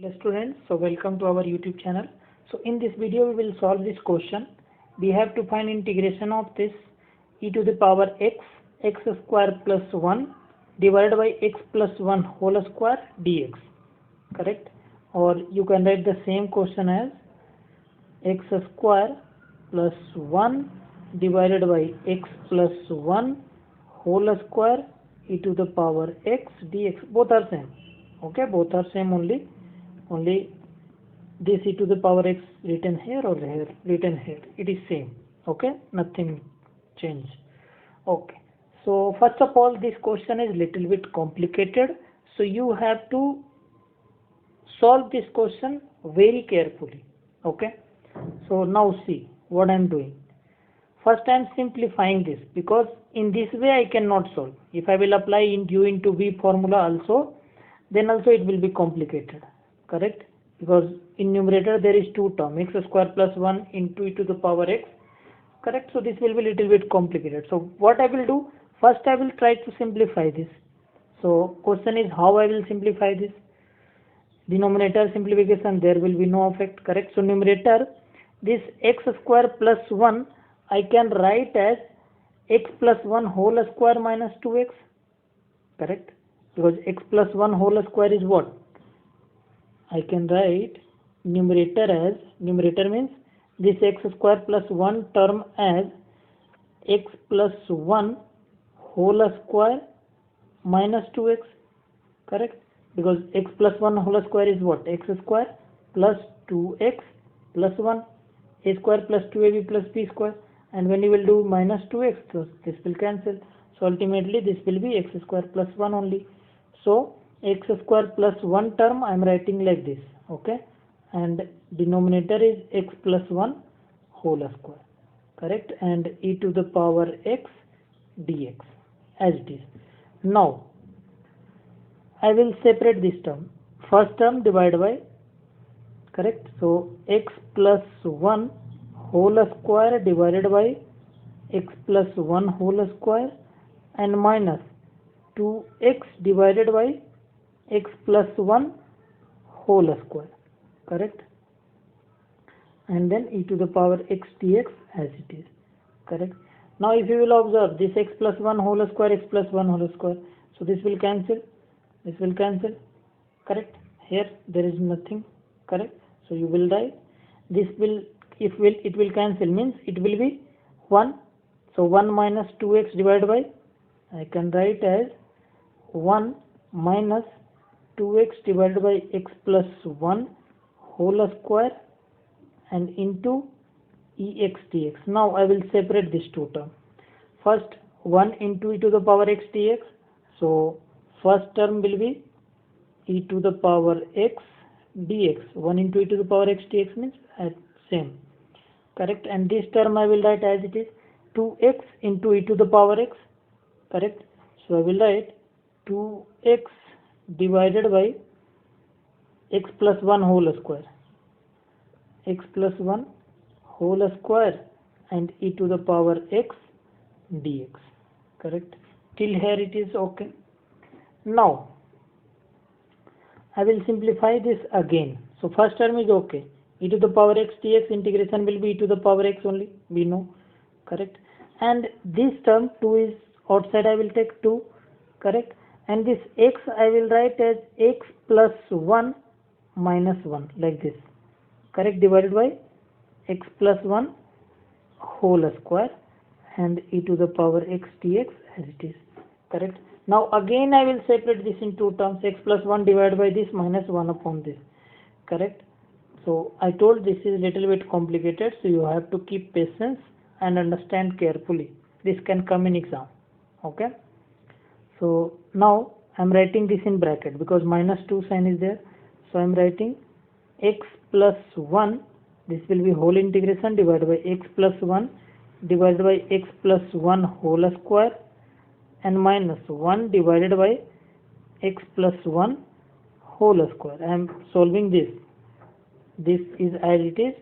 Hello students, so welcome to our YouTube channel. So in this video we will solve this question. We have to find integration of this e to the power x square plus 1 divided by x plus 1 whole square dx, correct? Or you can write the same question as x square plus 1 divided by x plus 1 whole square e to the power x dx. Both are same. Okay, both are same only this e to the power x written here or here written here, it is same. Okay, nothing change. Okay, so first of all this question is little bit complicated, so you have to solve this question very carefully. Okay, so now see what I am doing. First I am simplifying this, because in this way I cannot solve. If I will apply u into v formula also, then also it will be complicated, correct? Because in numerator there is two term, x square plus 1 into e to the power x, correct? So this will be little bit complicated. So what I will do, first I will try to simplify this. So question is how I will simplify this. Denominator simplification, there will be no effect, correct? So numerator, this x square plus 1 I can write as x plus 1 whole square minus 2x, correct? Because x plus 1 whole square is what? I can write numerator as, numerator means this x square plus 1 term as x plus 1 whole square minus 2x, correct? Because x plus 1 whole square is what? X square plus 2x plus 1, a square plus 2ab plus b square, and when you will do minus 2x, so this will cancel. So ultimately this will be x square plus 1 only. So x square plus 1 term I am writing like this, okay, and denominator is x plus 1 whole square, correct, and e to the power x dx as it is. Now I will separate this term. First term divided by, correct, so x plus 1 whole square divided by x plus 1 whole square and minus 2x divided by x plus 1 whole square, correct, and then e to the power x dx as it is, correct. Now if you will observe this x plus 1 whole square, x plus 1 whole square, so this will cancel, this will cancel, correct. Here there is nothing, correct. So you will write this will, if will it will cancel means it will be 1. So 1 minus 2x divided by, I can write as 1 minus 2x divided by x plus 1 whole square and into ex dx. Now I will separate these two terms. First 1 into e to the power x dx. So first term will be e to the power x dx. 1 into e to the power x dx means same, correct, and this term I will write as it is 2x into e to the power x, correct. So I will write 2x divided by x plus 1 whole square, x plus 1 whole square and e to the power x dx, correct. Till here it is okay. Now I will simplify this again. So first term is okay, e to the power x dx integration will be e to the power x only, we know, correct, and this term 2 is outside, I will take 2, correct, and this x I will write as x plus 1 minus 1 like this, correct, divided by x plus 1 whole square and e to the power x dx as it is, correct. Now again I will separate this in two terms, x plus 1 divided by this minus 1 upon this, correct. So I told this is little bit complicated, so you have to keep patience and understand carefully. This can come in exam, okay. So now I am writing this in bracket because minus 2 sign is there. So I am writing x plus 1, this will be whole integration divided by x plus 1 divided by x plus 1 whole square and minus 1 divided by x plus 1 whole square. I am solving this. This is as it is,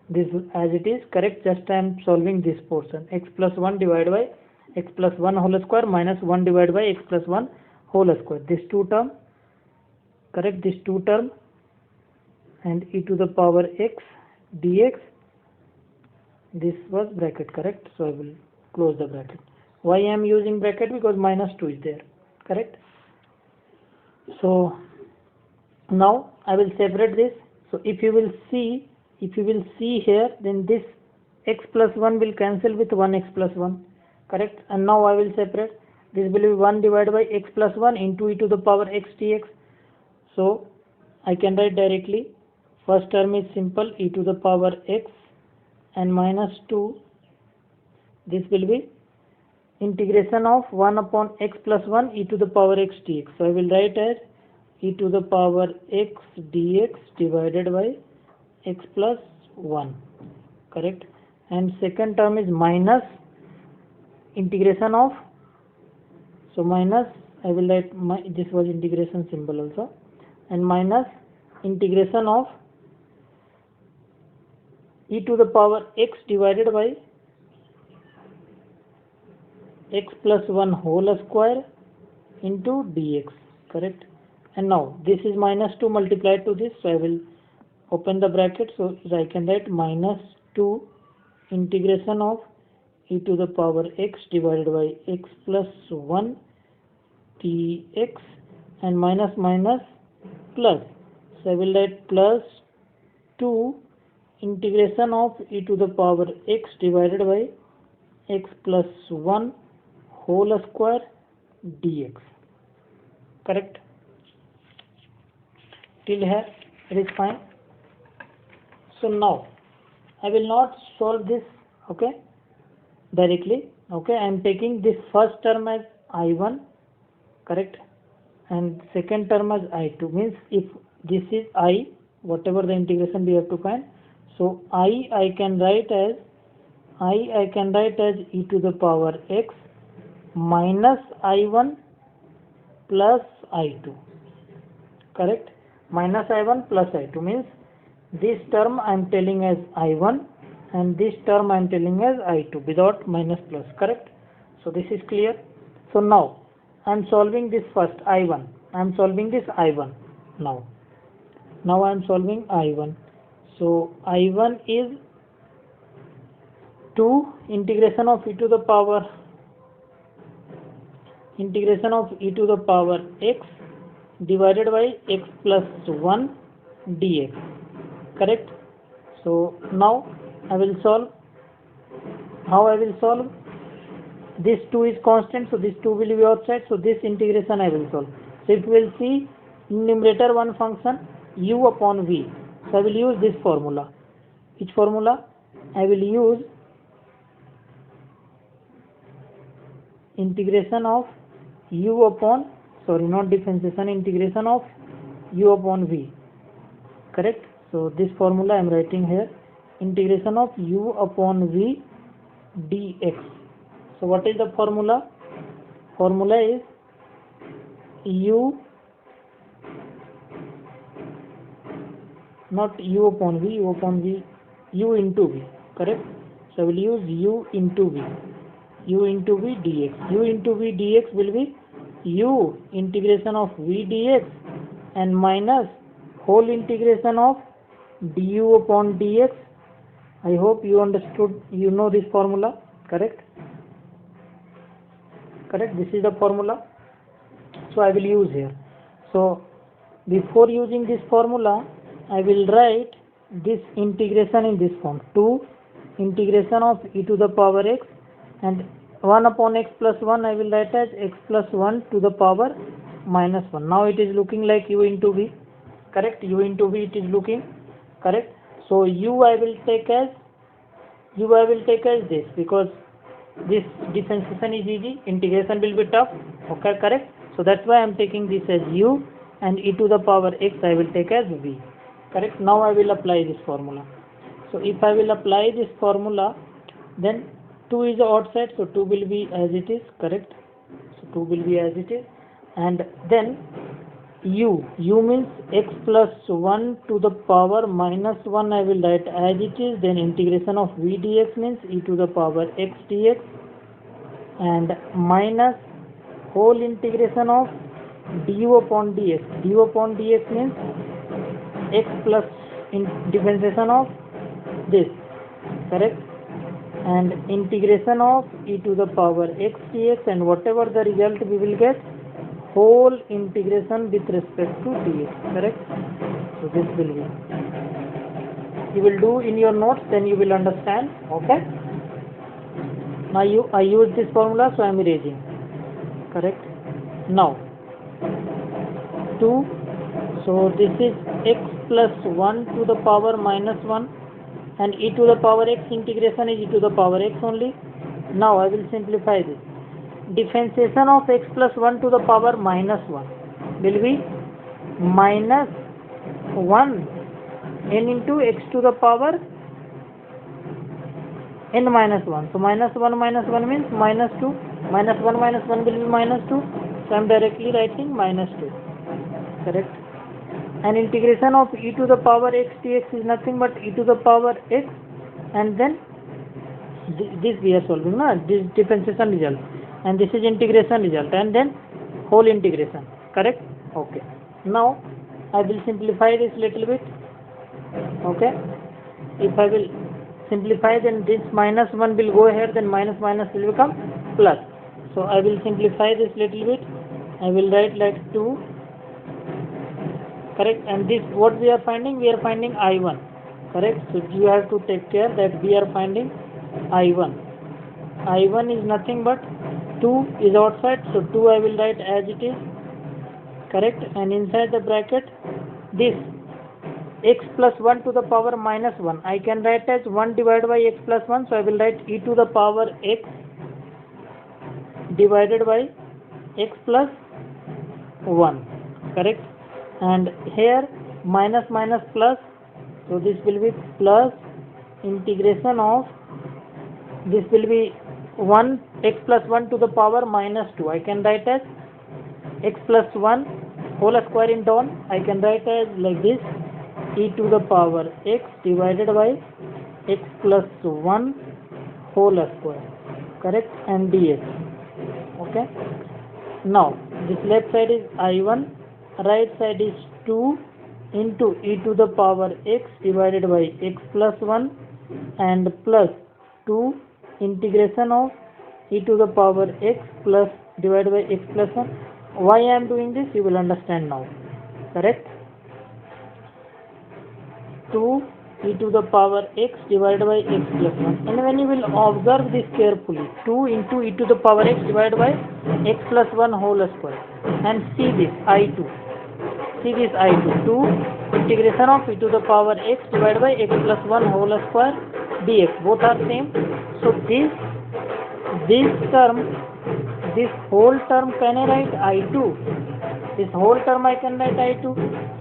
this as it is, correct. Just I am solving this portion, x plus 1 divided by x plus 1 whole square minus 1 divided by x plus 1 whole square. This two term, correct, this two term and e to the power x dx. This was bracket, correct? So I will close the bracket. Why I am using bracket? Because minus 2 is there, correct? So now I will separate this. So if you will see here, then this x plus 1 will cancel with 1x plus 1, correct? And now I will separate. This will be 1 divided by x plus 1 into e to the power x dx. So I can write directly. First term is simple, e to the power x and minus 2. This will be integration of 1 upon x plus 1 e to the power x dx. So I will write as e to the power x dx divided by x plus 1, correct? And second term is minus integration of, so minus, I will write this was integration symbol also, and minus integration of e to the power x divided by x plus 1 whole square into dx, correct? And now this is minus 2 multiplied to this, so I will open the bracket, so I can write minus 2 integration of e to the power x divided by x plus 1 dx, and minus minus plus, so I will write plus 2 integration of e to the power x divided by x plus 1 whole square dx, correct? Till here it is fine. So now I will not solve this, okay, directly, okay? I am taking this first term as I1, correct, and second term as I2. Means if this is I, whatever the integration we have to find, so I can write as e to the power x minus I1 plus I2, correct? Minus I1 plus I2 means this term I am telling as I1 and this term I am telling as I2 without minus plus, correct? So this is clear. So now I am solving this first I1. I am solving this I1 now. Now I am solving I1. So I1 is 2 integration of e to the power x divided by x plus 1 dx, correct? So now I will solve. How I will solve? This 2 is constant, so this 2 will be outside, so this integration I will solve. So if you will see in numerator one function u upon v, so I will use this formula. Which formula? I will use integration of u upon, sorry, not differentiation, integration of u upon v, correct? So this formula I am writing here, integration of u upon v dx. So what is the formula? Formula is u, not u upon v, u into v, correct? So I will use u into v dx. U into v dx will be u integration of v dx and minus whole integration of du upon dx. I hope you understood, you know this formula, correct? Correct, this is the formula. So I will use here. So before using this formula, I will write this integration in this form. 2 integration of e to the power x and 1 upon x plus 1 I will write as x plus 1 to the power minus 1. Now it is looking like u into v, correct? U into v it is looking, correct? So u I will take as this, because this differentiation is easy, integration will be tough, okay, correct? So that's why I am taking this as u, and e to the power x I will take as v, correct? Now I will apply this formula. So if I will apply this formula, then 2 is the odd side, so 2 will be as it is, correct? So 2 will be as it is, and then u means x plus 1 to the power minus 1 I will write as it is, then integration of v dx means e to the power x dx, and minus whole integration of du upon dx. Du upon dx means x plus in differentiation of this, correct, and integration of e to the power x dx, and whatever the result we will get, whole integration with respect to dx, correct. So this will be, you will do in your notes, then you will understand. Okay, now I use this formula, so I am erasing, correct. Now 2, so this is x plus 1 to the power minus 1, and e to the power x integration is e to the power x only. Now I will simplify this. Differentiation of x plus 1 to the power minus 1 will be minus 1 n into x to the power n minus 1. So minus 1 means minus 2. Minus 1 will be minus 2. So I am directly writing minus 2. Correct. And integration of e to the power x dx is nothing but e to the power x, and then this we are solving, no? This differentiation result, and this is integration result, and then whole integration, correct. Okay, now I will simplify this little bit. Okay, if I will simplify, then this minus 1 will go here, then minus will become plus. So I will simplify this little bit. I will write like 2, correct, and this what we are finding? We are finding I1, correct. So you have to take care that we are finding I1. I1 is nothing but 2 is outside, so 2 I will write as it is, correct, and inside the bracket this x plus 1 to the power minus 1 I can write as 1 divided by x plus 1, so I will write e to the power x divided by x plus 1, correct, and here minus plus, so this will be plus integration of, this will be 1 x plus 1 to the power minus 2 I can write as x plus 1 whole square in down, I can write as like this, e to the power x divided by x plus 1 whole square, correct, and dx. Okay, now this left side is I1, right side is 2 into e to the power x divided by x plus 1 and plus 2 integration of e to the power x plus divided by x plus 1. Why I am doing this, you will understand now, correct. 2 e to the power x divided by x plus 1, and when you will observe this carefully, 2 into e to the power x divided by x plus 1 whole square, and see this I2, see this I2, 2 integration of e to the power x divided by x plus 1 whole square dx, both are same. So this term, this whole term can I write I2, this whole term I can write I2,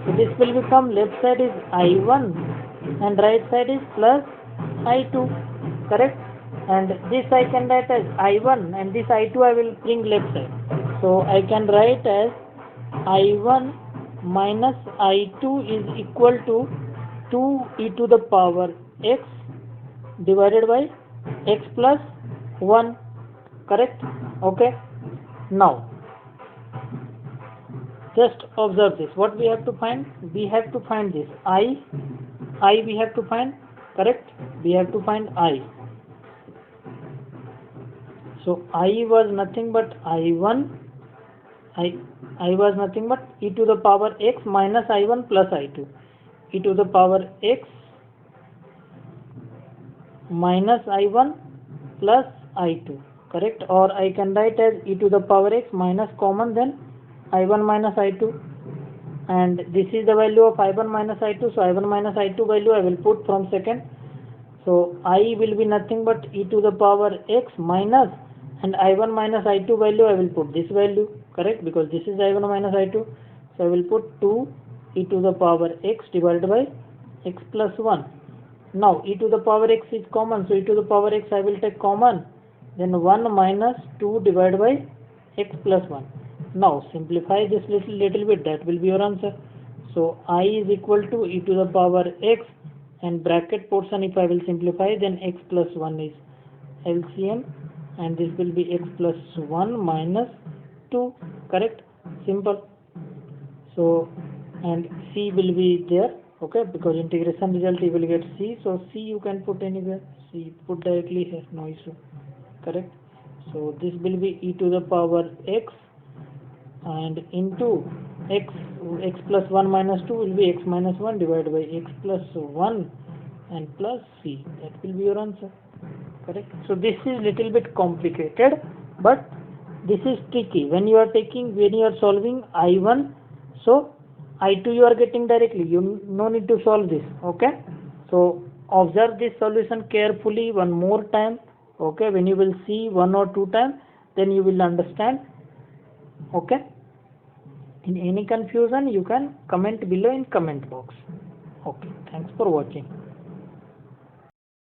so this will become, left side is I1 and right side is plus I2, correct, and this I can write as I1 and this I2 I will bring left side, so I can write as I1 minus I2 is equal to 2 e to the power x divided by x plus 1, correct. Okay, now just observe this, what we have to find? We have to find this I we have to find, correct, we have to find I. So I was nothing but I1, I was nothing but e to the power x minus I1 plus I2, e to the power x minus I1 plus I2, correct, or I can write as e to the power x minus common, then I1 minus I2, and this is the value of I1 minus I2, so I1 minus I2 value I will put from second. So I will be nothing but e to the power x minus, and I1 minus I2 value I will put this value, correct, because this is I1 minus I2, so I will put 2 e to the power x divided by x plus 1. Now e to the power x is common, so e to the power x I will take common, then 1 minus 2 divided by x plus 1. Now simplify this little bit, that will be your answer. So I is equal to e to the power x, and bracket portion if I will simplify, then x plus 1 is LCM, and this will be x plus 1 minus 2, correct, simple. So and C will be there. Okay, because integration result you will get c, so c you can put anywhere, c put directly here, no issue, correct. So this will be e to the power x, and into x plus 1 minus 2 will be x minus 1 divided by x plus 1 and plus c. That will be your answer, correct. So this is little bit complicated, but this is tricky when you are solving I1. So I2 you are getting directly, you no need to solve this. Okay, so observe this solution carefully one more time. Okay, when you will see 1 or 2 times, then you will understand. Okay, in any confusion you can comment below in comment box. Okay, thanks for watching.